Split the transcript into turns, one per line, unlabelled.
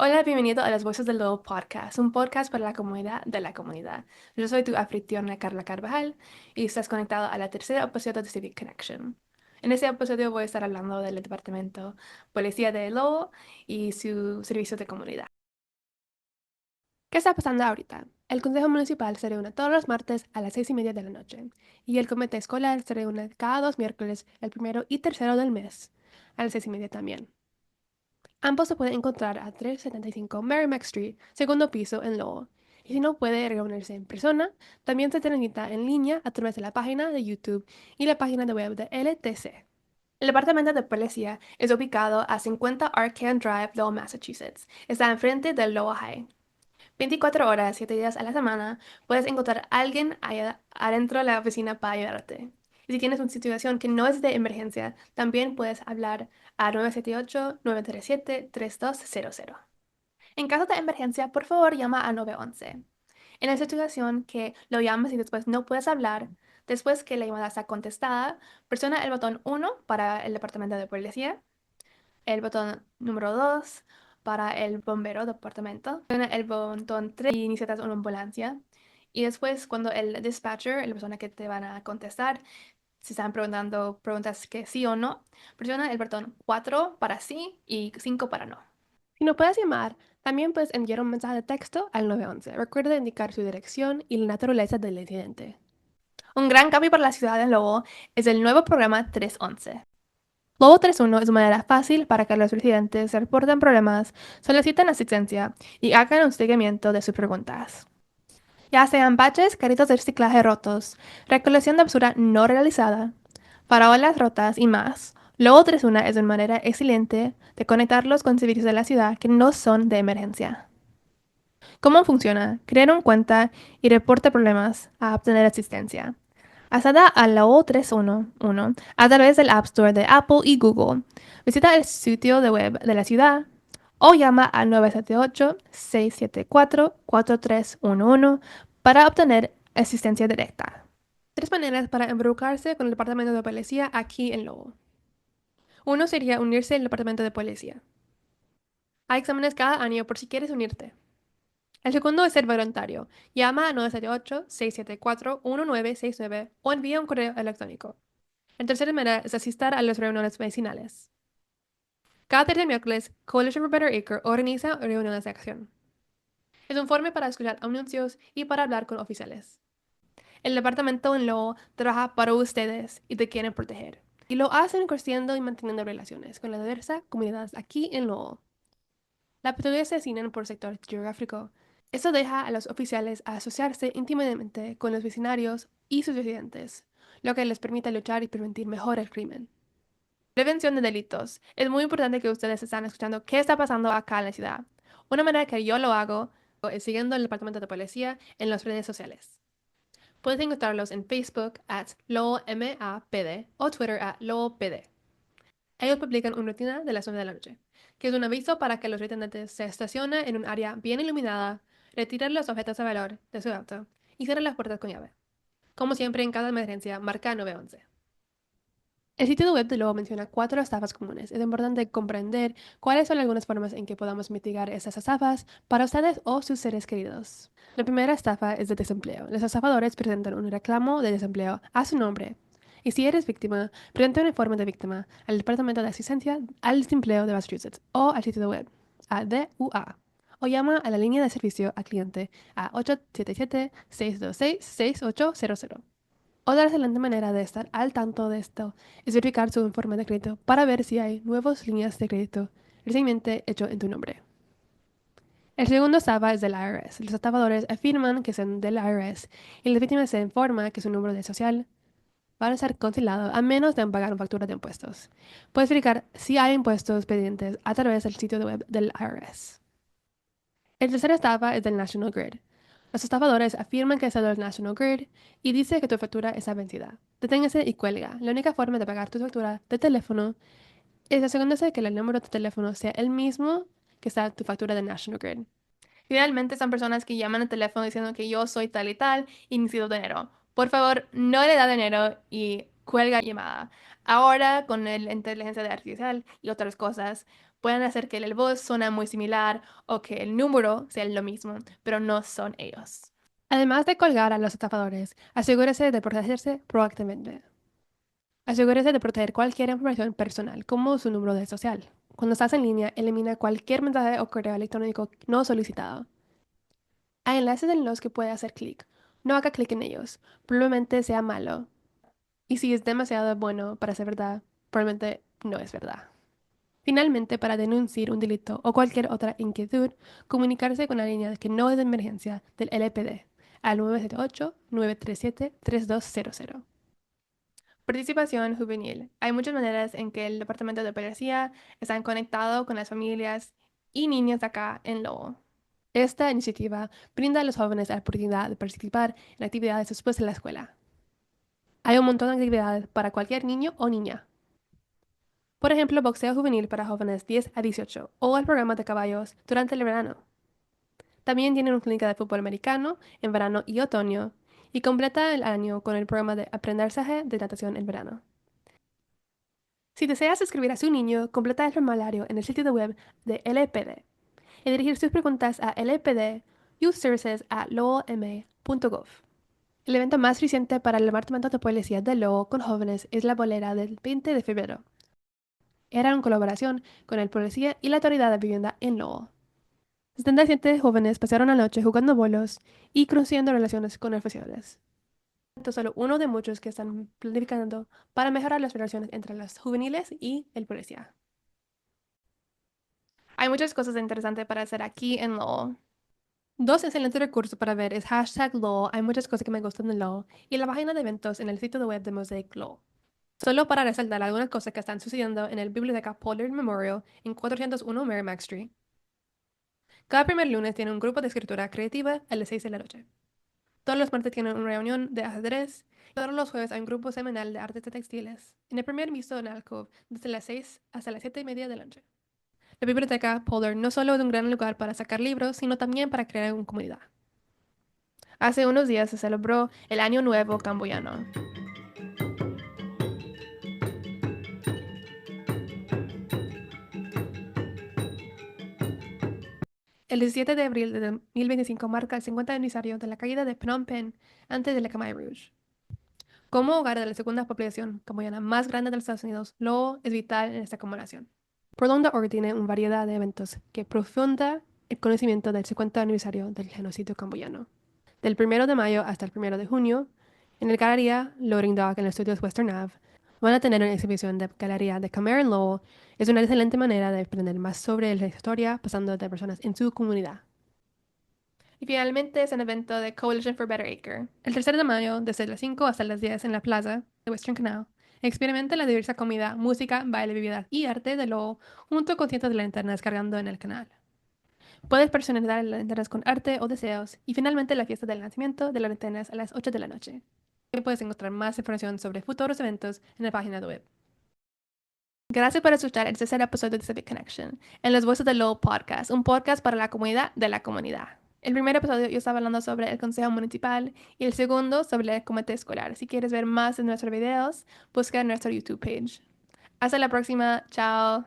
Hola, bienvenido a Las Voces del Lobo Podcast, un podcast para la comunidad de la comunidad. Yo soy tu anfitriona Carla Carvajal y estás conectado a la tercera episodio de Civic Connection. En este episodio voy a estar hablando del departamento Policía de Lobo y su servicio de comunidad. ¿Qué está pasando ahorita? El Consejo Municipal se reúne todos los martes a las 6:30 de la noche y el Comité Escolar se reúne cada 2 miércoles, el primero y tercero del mes, a las 6:30 también. Ambos se pueden encontrar a 375 Merrimack Street, segundo piso, en Lowell. Y si no puede reunirse en persona, también se transmite en línea a través de la página de YouTube y la página de web de LTC. El departamento de policía es ubicado a 50 Arcan Drive, Lowell, Massachusetts. Está enfrente del Lowell High. 24 horas, 7 días a la semana, puedes encontrar a alguien allá adentro de la oficina para ayudarte. Y si tienes una situación que no es de emergencia, también puedes hablar a 978-937-3200. En caso de emergencia, por favor llama a 911. En la situación que lo llames y después no puedes hablar, después que la llamada está contestada, presiona el botón 1 para el departamento de policía, el botón número 2 para el bombero departamento, el botón 3 y necesitas una ambulancia. Y después cuando el dispatcher, la persona que te van a contestar, si están preguntando preguntas que sí o no, presiona el botón 4 para sí y 5 para no. Si no puedes llamar, también puedes enviar un mensaje de texto al 911. Recuerda indicar su dirección y la naturaleza del incidente. Un gran cambio para la ciudad de Lobo es el nuevo programa 311. Lobo 31 es una manera fácil para que los residentes reporten problemas, soliciten asistencia y hagan un seguimiento de sus preguntas. Ya sean baches, carritos de reciclaje rotos, recolección de basura no realizada, farolas rotas y más, Lobo 31 es una manera excelente de conectarlos con servicios de la ciudad que no son de emergencia. ¿Cómo funciona? Crear una cuenta y reporte problemas a obtener asistencia. Acceda a la O311 a través del App Store de Apple y Google. Visita el sitio de web de la ciudad o llama al 978-674-4311 para obtener asistencia directa. 3 maneras para involucrarse con el departamento de policía aquí en Lobo. Uno sería unirse al departamento de policía. Hay exámenes cada año por si quieres unirte. El segundo es ser voluntario. Llama al 978-674-1969 o envía un correo electrónico. La tercera manera es asistir a las reuniones vecinales. Cada tercer miércoles, Coalition for Better Acre organiza reuniones de acción. Es un foro para escuchar anuncios y para hablar con oficiales. El departamento en Lowell trabaja para ustedes y te quieren proteger. Y lo hacen creciendo y manteniendo relaciones con las diversas comunidades aquí en Lowell. La patrulla se asignan por sector geográfico. Esto deja a los oficiales a asociarse íntimamente con los vecinarios y sus residentes, lo que les permite luchar y prevenir mejor el crimen. Prevención de delitos. Es muy importante que ustedes estén escuchando qué está pasando acá en la ciudad. Una manera que yo lo hago es siguiendo el departamento de policía en las redes sociales. Puedes encontrarlos en Facebook @LowellMAPD o Twitter @LowellPD. Ellos publican una rutina de las 9 de la noche, que es un aviso para que los residentes se estacionen en un área bien iluminada, retiren los objetos de valor de su auto y cierren las puertas con llave. Como siempre, en cada emergencia, marca 911. El sitio web de Lobo menciona 4 estafas comunes. Es importante comprender cuáles son algunas formas en que podamos mitigar esas estafas para ustedes o sus seres queridos. La primera estafa es de desempleo. Los estafadores presentan un reclamo de desempleo a su nombre. Y si eres víctima, presenta un informe de víctima al Departamento de Asistencia al Desempleo de Massachusetts o al sitio web a DUA o llama a la línea de servicio al cliente a 877-626-6800. Otra excelente manera de estar al tanto de esto es verificar su informe de crédito para ver si hay nuevas líneas de crédito recientemente hecho en tu nombre. El segundo estafa es del IRS. Los estafadores afirman que son del IRS y la víctima se informa que su número de social va a ser congelado a menos de pagar una factura de impuestos. Puedes verificar si hay impuestos pendientes a través del sitio web del IRS. El tercer estafa es del National Grid. Los estafadores afirman que es del National Grid y dice que tu factura está vencida. Deténgase y cuelga. La única forma de pagar tu factura de teléfono es asegurándose que el número de teléfono sea el mismo que está tu factura de National Grid. Idealmente son personas que llaman al teléfono diciendo que yo soy tal y necesito dinero. Por favor, no le da dinero y cuelga la llamada. Ahora, con la inteligencia artificial y otras cosas, Pueden hacer que el voz suene muy similar o que el número sea lo mismo, pero no son ellos. Además de colgar a los estafadores, asegúrese de protegerse proactivamente. Asegúrese de proteger cualquier información personal, como su número de social. Cuando estás en línea, elimina cualquier mensaje o correo electrónico no solicitado. Hay enlaces en los que puede hacer clic. No haga clic en ellos. Probablemente sea malo. Y si es demasiado bueno para ser verdad, probablemente no es verdad. Finalmente, para denunciar un delito o cualquier otra inquietud, comunicarse con la línea que no es de emergencia del LPD al 978-937-3200. Participación juvenil. Hay muchas maneras en que el Departamento de Policía está conectado con las familias y niños acá en Lowell. Esta iniciativa brinda a los jóvenes la oportunidad de participar en actividades después de la escuela. Hay un montón de actividades para cualquier niño o niña. Por ejemplo, boxeo juvenil para jóvenes 10 a 18 o el programa de caballos durante el verano. También tienen una clínica de fútbol americano en verano y otoño y completa el año con el programa de aprendizaje de natación en verano. Si deseas escribir a su niño, completa el formulario en el sitio web de LPD y dirigir sus preguntas a lpd.youthservices@lowellma.gov. El evento más reciente para el Departamento de Policía de Lowell con jóvenes es la bolera del 20 de febrero. Era en colaboración con el policía y la autoridad de vivienda en Lowell. 77 jóvenes pasaron la noche jugando bolos y construyendo relaciones con oficiales. Esto es solo uno de muchos que están planificando para mejorar las relaciones entre los juveniles y el policía. Hay muchas cosas interesantes para hacer aquí en Lowell. Dos excelentes recursos para ver es hashtag Lowell, hay muchas cosas que me gustan de Lowell, y la página de eventos en el sitio web de Mosaic Lowell. Solo para resaltar algunas cosas que están sucediendo en el Biblioteca Pollard Memorial en 401 Merrimack Street. Cada primer lunes tiene un grupo de escritura creativa a las 6 de la noche. Todos los martes tienen una reunión de ajedrez. Todos los jueves hay un grupo semanal de artes de textiles. En el primer piso en Alcove, desde las 6 hasta las 7:30 de la noche. La biblioteca Pollard no solo es un gran lugar para sacar libros, sino también para crear una comunidad. Hace unos días se celebró el Año Nuevo Camboyano. El 17 de abril de 2025 marca el 50 aniversario de la caída de Phnom Penh antes de la Khmer Rouge. Como hogar de la segunda población camboyana más grande de los Estados Unidos, Lowell es vital en esta conmemoración. Portland, Oregon tiene una variedad de eventos que profunda el conocimiento del 50 aniversario del genocidio camboyano. Del 1 de mayo hasta el 1 de junio, en el Galería Loading Dock en los estudios Western Ave, van a tener una exhibición de galería de Khmer en Lowell. Es una excelente manera de aprender más sobre la historia pasando de personas en su comunidad. Y finalmente es un evento de Coalition for Better Acre. El 3 de mayo, desde las 5 hasta las 10 en la plaza de Western Canal, experimenta la diversa comida, música, baile, bebidas y arte de Lowell junto con cientos de linternas cargando en el canal. Puedes personalizar las linternas con arte o deseos. Y finalmente la fiesta del lanzamiento de las linternas a las 8 de la noche. Y puedes encontrar más información sobre futuros eventos en la página web. Gracias por escuchar el tercer episodio de Civic Connection en Las Voces de Lowell Podcast, un podcast para la comunidad de la comunidad. El primer episodio yo estaba hablando sobre el Consejo Municipal y el segundo sobre el Comité Escolar. Si quieres ver más de nuestros videos, busca nuestro YouTube page. Hasta la próxima. Chao.